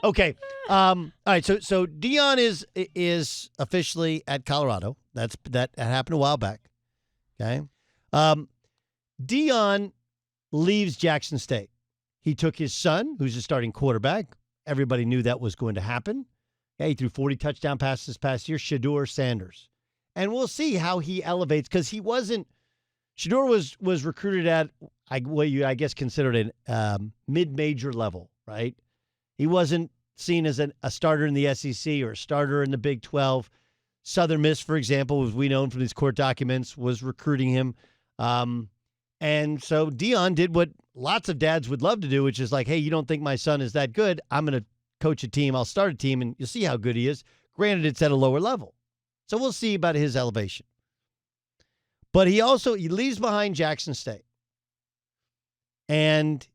Okay. All right. So Deion is officially at Colorado. That happened a while back. Okay. Deion leaves Jackson State. He took his son, who's a starting quarterback. Everybody knew that was going to happen. Okay, he threw 40 touchdown passes this past year, Deion Sanders. And we'll see how he elevates because he wasn't. Shedeur was recruited at what you, I guess, considered a mid-major level, right? He wasn't seen as a starter in the SEC or a starter in the Big 12. Southern Miss, for example, as we know from these court documents, was recruiting him. And so Deion did what lots of dads would love to do, which is like, hey, you don't think my son is that good? I'm going to coach a team. I'll start a team, and you'll see how good he is. Granted, it's at a lower level. So we'll see about his elevation. But he leaves behind Jackson State. And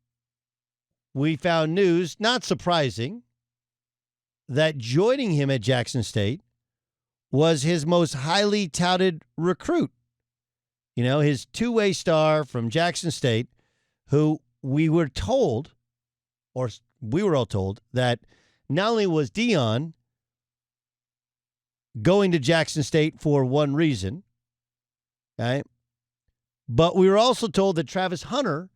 we found news, not surprising, that joining him at Jackson State was his most highly touted recruit. You know, his two-way star from Jackson State, who we were all told, that not only was Deion going to Jackson State for one reason, okay, but we were also told that Travis Hunter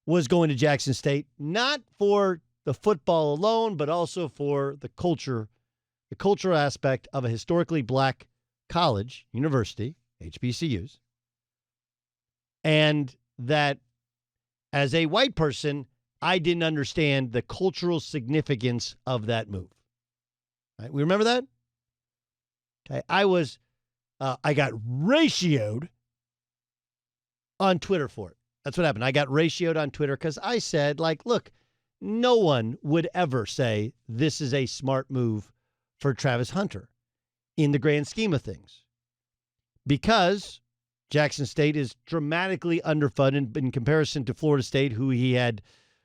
was going to Jackson State, not for the football alone, but also for the cultural aspect of a historically black college, university, HBCUs. And that as a white person, I didn't understand the cultural significance of that move. Right? We remember that? Okay. I got ratioed on Twitter for it. That's what happened. I got ratioed on Twitter because I said, like, look, no one would ever say this is a smart move for Travis Hunter in the grand scheme of things. Because Jackson State is dramatically underfunded in comparison to Florida State, who he had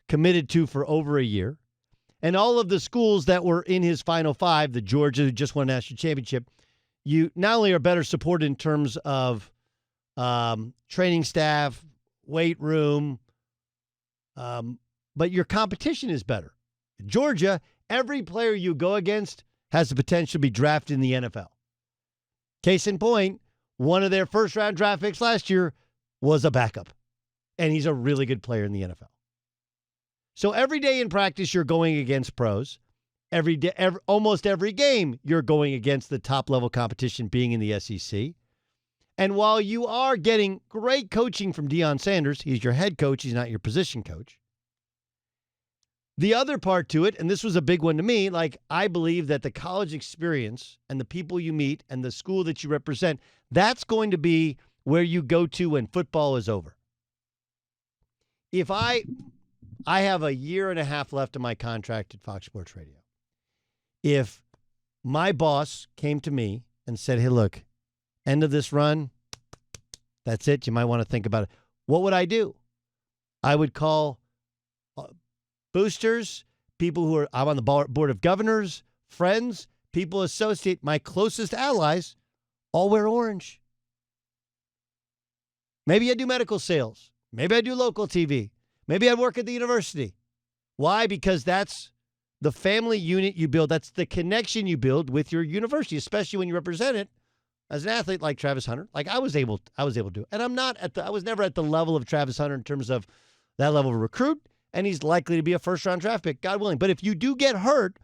committed to for over a year. And all of the schools that were in his Final Five, the Georgia, who just won a national championship, you not only are better supported in terms of training staff, weight room, but your competition is better. Georgia, every player you go against has the potential to be drafted in the NFL. Case in point, one of their first-round draft picks last year was a backup, and he's a really good player in the NFL. So every day in practice, you're going against pros. Every day, almost every game, you're going against the top-level competition being in the SEC. And while you are getting great coaching from Deion Sanders, he's your head coach, he's not your position coach. The other part to it, and this was a big one to me, like I believe that the college experience and the people you meet and the school that you represent, that's going to be where you go to when football is over. If I have a year and a half left of my contract at Fox Sports Radio. If my boss came to me and said, hey, look, end of this run, that's it. You might want to think about it. What would I do? I would call boosters, people who I'm on the board of governors, friends, people associate, my closest allies, all wear orange. Maybe I do medical sales. Maybe I do local TV. Maybe I work at the university. Why? Because that's the family unit you build. That's the connection you build with your university, especially when you represent it as an athlete like Travis Hunter. Like I was able to do. And I was never at the level of Travis Hunter in terms of that level of recruit. And he's likely to be a first-round draft pick, God willing. But if you do get hurt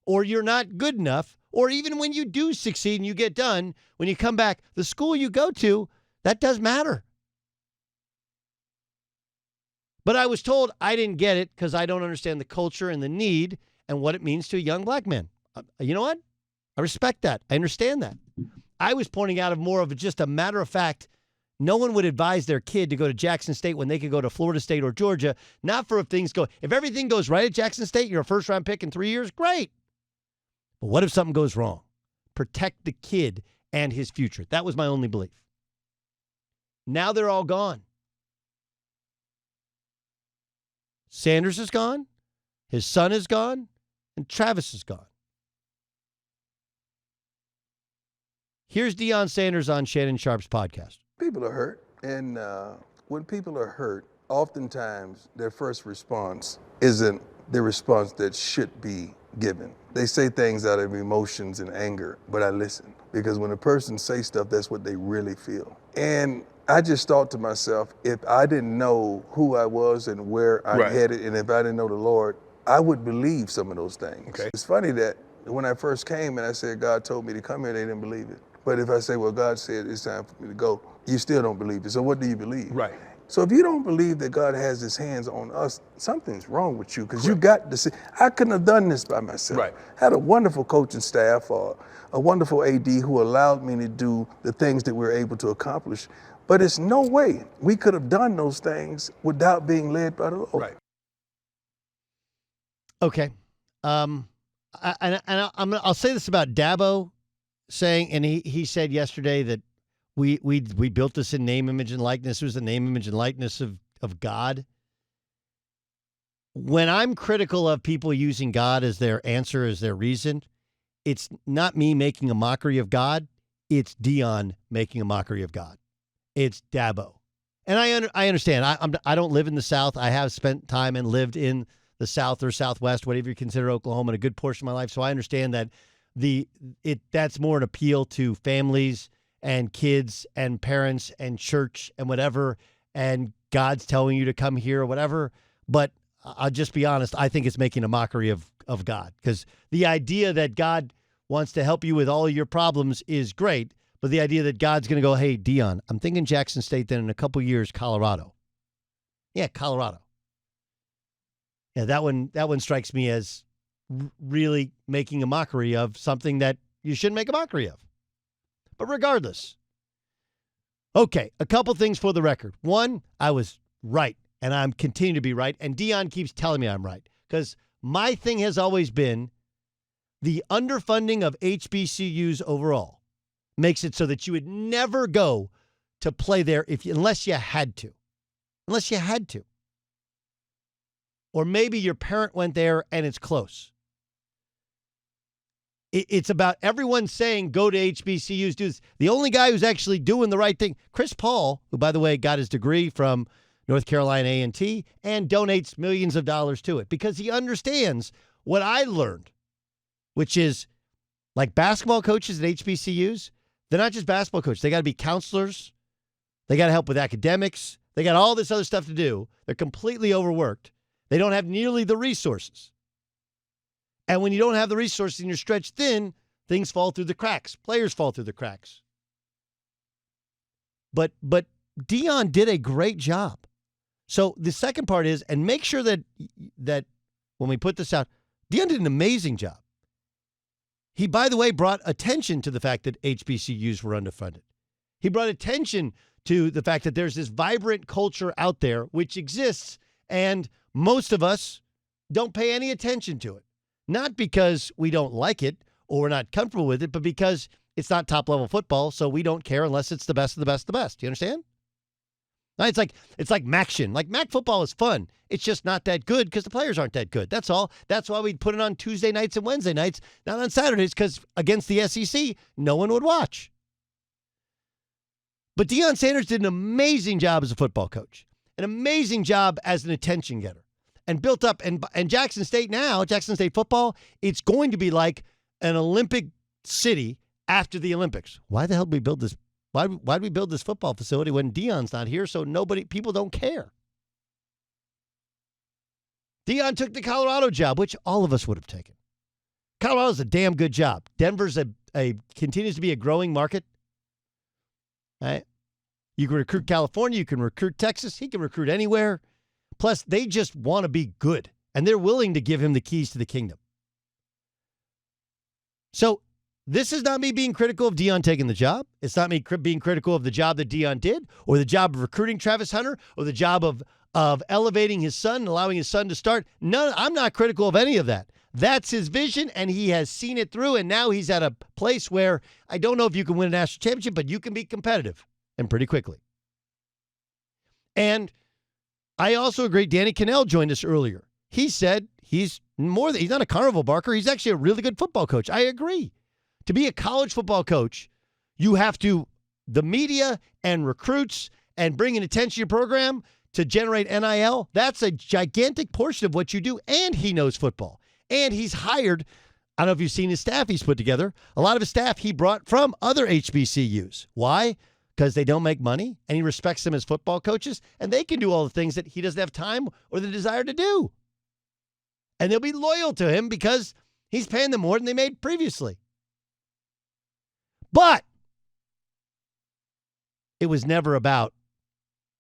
or you're not good enough, or even when you do succeed and you get done, when you come back, the school you go to, that does matter. But I was told I didn't get it because I don't understand the culture and the need and what it means to a young black man. You know what? I respect that. I understand that. I was pointing out of more of just a matter of fact, no one would advise their kid to go to Jackson State when they could go to Florida State or Georgia, not for if everything goes right at Jackson State, you're a first-round pick in 3 years, great. But what if something goes wrong? Protect the kid and his future. That was my only belief. Now they're all gone. Sanders is gone, his son is gone, and Travis is gone. Here's Deion Sanders on Shannon Sharp's podcast. People are hurt, and when people are hurt, oftentimes their first response isn't the response that should be given. They say things out of emotions and anger, but I listen. Because when a person says stuff, that's what they really feel. And I just thought to myself, if I didn't know who I was and where I'm headed, and if I didn't know the Lord, I would believe some of those things. Okay. It's funny that when I first came and I said, God told me to come here, they didn't believe it. But if I say, well, God said it's time for me to go, you still don't believe it. So what do you believe? Right. So if you don't believe that God has his hands on us, something's wrong with you, because you got to see. I couldn't have done this by myself. Right. Had a wonderful coaching staff, a wonderful AD who allowed me to do the things that we were able to accomplish. But it's no way we could have done those things without being led by the Lord. Right. Okay. I'll say this about Dabo saying, and he said yesterday that we built this in name, image, and likeness. It was the name, image, and likeness of God. When I'm critical of people using God as their answer, as their reason, it's not me making a mockery of God. It's Deion making a mockery of God. It's Dabo. And I understand. I don't live in the South. I have spent time and lived in the South or Southwest, whatever you consider Oklahoma, in a good portion of my life. So I understand that that's more an appeal to families and kids and parents and church and whatever, and God's telling you to come here or whatever. But I'll just be honest, I think it's making a mockery of God, because the idea that God wants to help you with all of your problems is great, but the idea that God's going to go, hey, Deion, I'm thinking Jackson State, then in a couple years, Colorado. Yeah, Colorado. Yeah, that one strikes me as really making a mockery of something that you shouldn't make a mockery of. But regardless, okay, a couple things for the record. One, I was right, and I'm continuing to be right, and Deion keeps telling me I'm right, because my thing has always been the underfunding of HBCUs overall makes it so that you would never go to play there unless you had to. Unless you had to. Or maybe your parent went there and it's close. It's about everyone saying go to HBCUs. Do this. The only guy who's actually doing the right thing, Chris Paul, who, by the way, got his degree from North Carolina A&T and donates millions of dollars to it because he understands what I learned, which is like basketball coaches at HBCUs, they're not just basketball coaches. They got to be counselors. They got to help with academics. They got all this other stuff to do. They're completely overworked. They don't have nearly the resources. And when you don't have the resources and you're stretched thin, things fall through the cracks. Players fall through the cracks. But Deion did a great job. So the second part is, and make sure that when we put this out, Deion did an amazing job. He, by the way, brought attention to the fact that HBCUs were underfunded. He brought attention to the fact that there's this vibrant culture out there which exists, and most of us don't pay any attention to it. Not because we don't like it or we're not comfortable with it, but because it's not top-level football, so we don't care unless it's the best of the best of the best. Do you understand? It's like MACtion. Like, MAC football is fun. It's just not that good because the players aren't that good. That's all. That's why we'd put it on Tuesday nights and Wednesday nights, not on Saturdays, because against the SEC, no one would watch. But Deion Sanders did an amazing job as a football coach, an amazing job as an attention getter, and built up. And Jackson State now, Jackson State football, it's going to be like an Olympic city after the Olympics. Why the hell did we build this? Why did we build this football facility when Deion's not here? So people don't care. Deion took the Colorado job, which all of us would have taken. Colorado's a damn good job. Denver's continues to be a growing market. Right? You can recruit California. You can recruit Texas. He can recruit anywhere. Plus, they just want to be good, and they're willing to give him the keys to the kingdom. So this is not me being critical of Deion taking the job. It's not me being critical of the job that Deion did, or the job of recruiting Travis Hunter, or the job of elevating his son and allowing his son to start. No, I'm not critical of any of that. That's his vision, and he has seen it through, and now he's at a place where I don't know if you can win a national championship, but you can be competitive, and pretty quickly. And I also agree, Danny Cannell joined us earlier. He said he's not a carnival barker. He's actually a really good football coach. I agree. To be a college football coach, you have to, the media and recruits and bringing attention to your program to generate NIL, that's a gigantic portion of what you do. And he knows football. And he's hired, I don't know if you've seen his staff he's put together. A lot of his staff he brought from other HBCUs. Why? Because they don't make money, and he respects them as football coaches, and they can do all the things that he doesn't have time or the desire to do. And they'll be loyal to him because he's paying them more than they made previously. But it was never about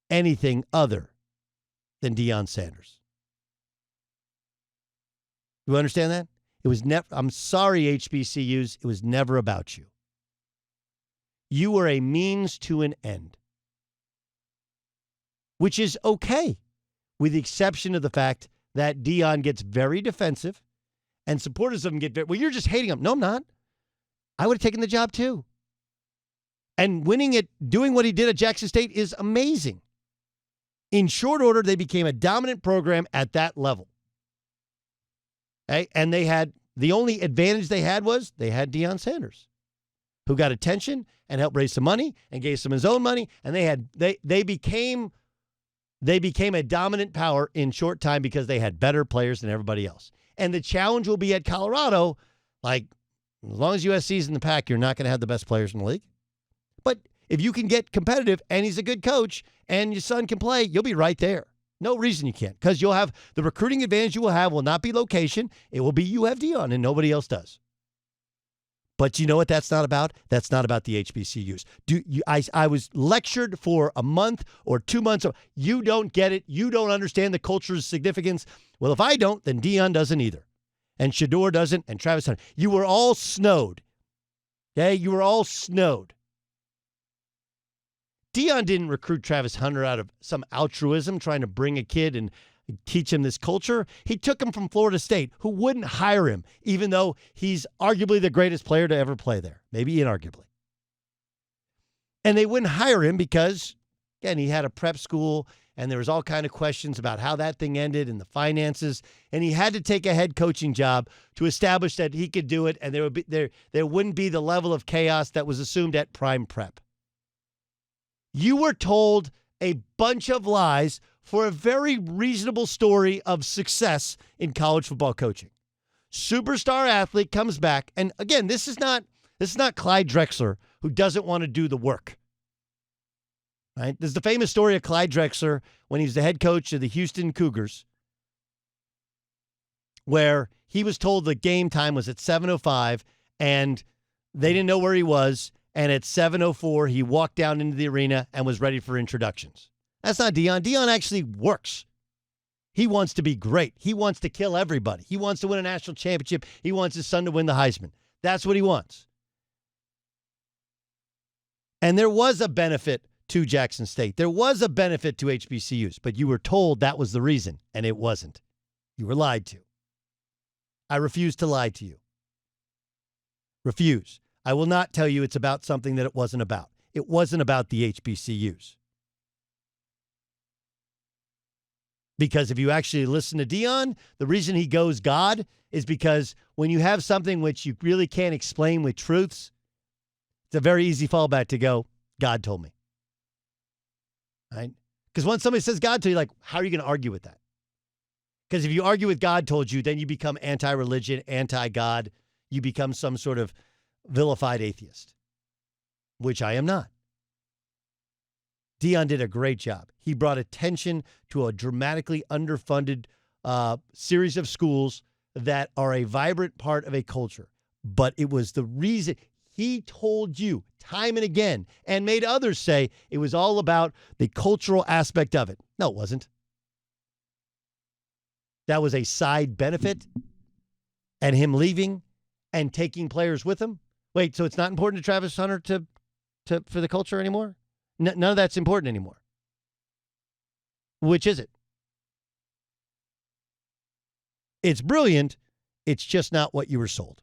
anything other than Deion Sanders. You understand that? It was never, I'm sorry, HBCUs, it was never about you. You were a means to an end, which is okay, with the exception of the fact that Deion gets very defensive and supporters of him get very, well, you're just hating him. No, I'm not. I would have taken the job too. And winning it, doing what he did at Jackson State is amazing. In short order, they became a dominant program at that level. Okay? And they had, the only advantage they had was they had Deion Sanders, who got attention and helped raise some money and gave some his own money. And they became a dominant power in short time because they had better players than everybody else. And the challenge will be at Colorado, like, as long as USC's in the pack, you're not going to have the best players in the league. But if you can get competitive and he's a good coach and your son can play, you'll be right there. No reason you can't, because you'll have the recruiting advantage you will have will not be location. It will be you have Deion and nobody else does. But you know what that's not about? That's not about the HBCUs. I was lectured for a month or 2 months. You don't get it. You don't understand the culture's significance. Well, if I don't, then Deion doesn't either. And Shador doesn't, and Travis Hunter. You were all snowed. Okay? You were all snowed. Deion didn't recruit Travis Hunter out of some altruism, trying to bring a kid and teach him this culture. He took him from Florida State, who wouldn't hire him, even though he's arguably the greatest player to ever play there, maybe inarguably. And they wouldn't hire him because, again, he had a prep school, and there was all kind of questions about how that thing ended and the finances, and he had to take a head coaching job to establish that he could do it, and there wouldn't be the level of chaos that was assumed at prime prep. You were told a bunch of lies for a very reasonable story of success in college football coaching. Superstar athlete comes back, and again, this is not Clyde Drexler, who doesn't want to do the work. Right? There's the famous story of Clyde Drexler when he was the head coach of the Houston Cougars, where he was told the game time was at 7:05, and they didn't know where he was, and at 7:04, he walked down into the arena and was ready for introductions. That's not Deion. Deion actually works. He wants to be great. He wants to kill everybody. He wants to win a national championship. He wants his son to win the Heisman. That's what he wants. And there was a benefit to Jackson State. There was a benefit to HBCUs, but you were told that was the reason, and it wasn't. You were lied to. I refuse to lie to you. Refuse. I will not tell you it's about something that it wasn't about. It wasn't about the HBCUs. Because if you actually listen to Deion, the reason he goes God is because when you have something which you really can't explain with truths, it's a very easy fallback to go, God told me. Right? Because once somebody says God told you, like, how are you going to argue with that? Because if you argue with God told you, then you become anti-religion, anti-God. You become some sort of vilified atheist, which I am not. Deion did a great job. He brought attention to a dramatically underfunded series of schools that are a vibrant part of a culture. But it was the reason he told you time and again and made others say it was all about the cultural aspect of it. No, it wasn't. That was a side benefit, and him leaving and taking players with him. Wait, so it's not important to Travis Hunter for the culture anymore? None of that's important anymore. Which is it? It's brilliant. It's just not what you were sold.